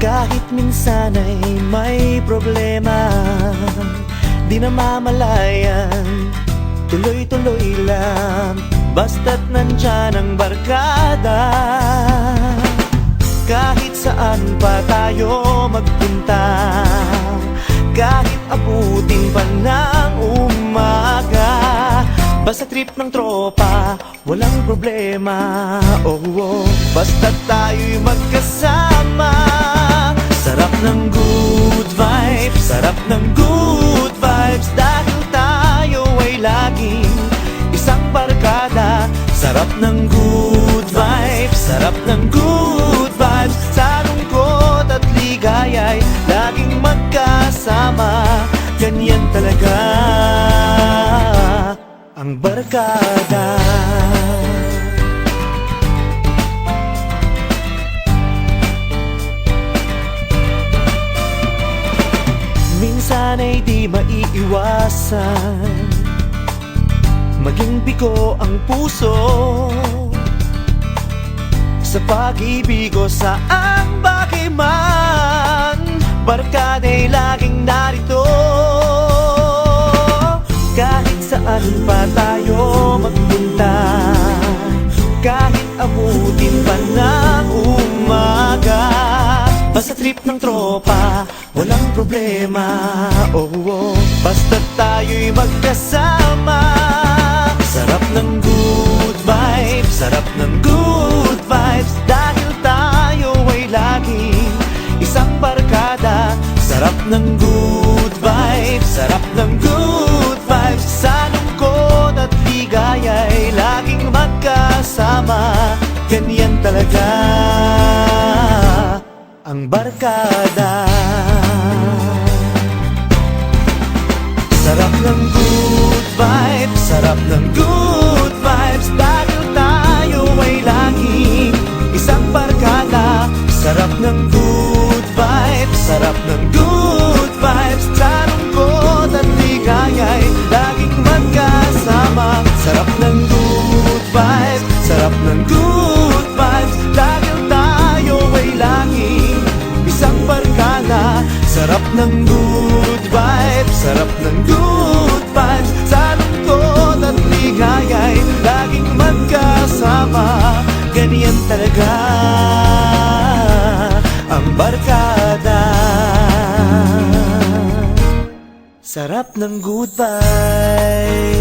Kahit minsan ay may problema, di namamalayan, tuloy-tuloy lang, basta't nandyan ang barkada. Kahit saan pa tayo magpunta, kahit abutin pa ng umaga, basta trip ng tropa, walang problema. Oh, oh, basta tayo'y magkasama. Sarap ng good vibes, sarap ng good vibes, dahil tayo ay laging isang barkada. Sarap ng good vibes, sarap ng good vibes, sa lungkot at ligaya'y laging magkasama. Ganyan talaga ang barkada. Minsan ay di maiiwasan, maging bigo ang puso sa pag-ibig o saan bagay man. Barkada'y laging narito, kahit saan pa tayo magpunta, kahit abutin pa ng umaga, basta trip ng tropa, walang problema. Oh, oh, basta tayo'y magkasama. Sarap ng good vibes, sarap ng good vibes, dahil tayo ay laging isang barkada. Sarap ng good vibes, sarap ng good vibes, sa lungkot at ligaya'y laging magkasama. Ganyan talaga ang barkada. Sarap ng good vibes, sarap ng good vibes, dahil tayo ay laging isang barkada. Sarap ng good vibes, sarap ng good vibes, sa lungkot at ligaya'y laging magkasama. Sarap ng good vibes, sarap ng good vibes, dahil tayo ay laging isang barkada. Sarap ng good vibes, sarap ng good vibes, sa lungkot at ligaya'y laging magkasama. Ganyan talaga ang barkada. Sarap ng good vibes.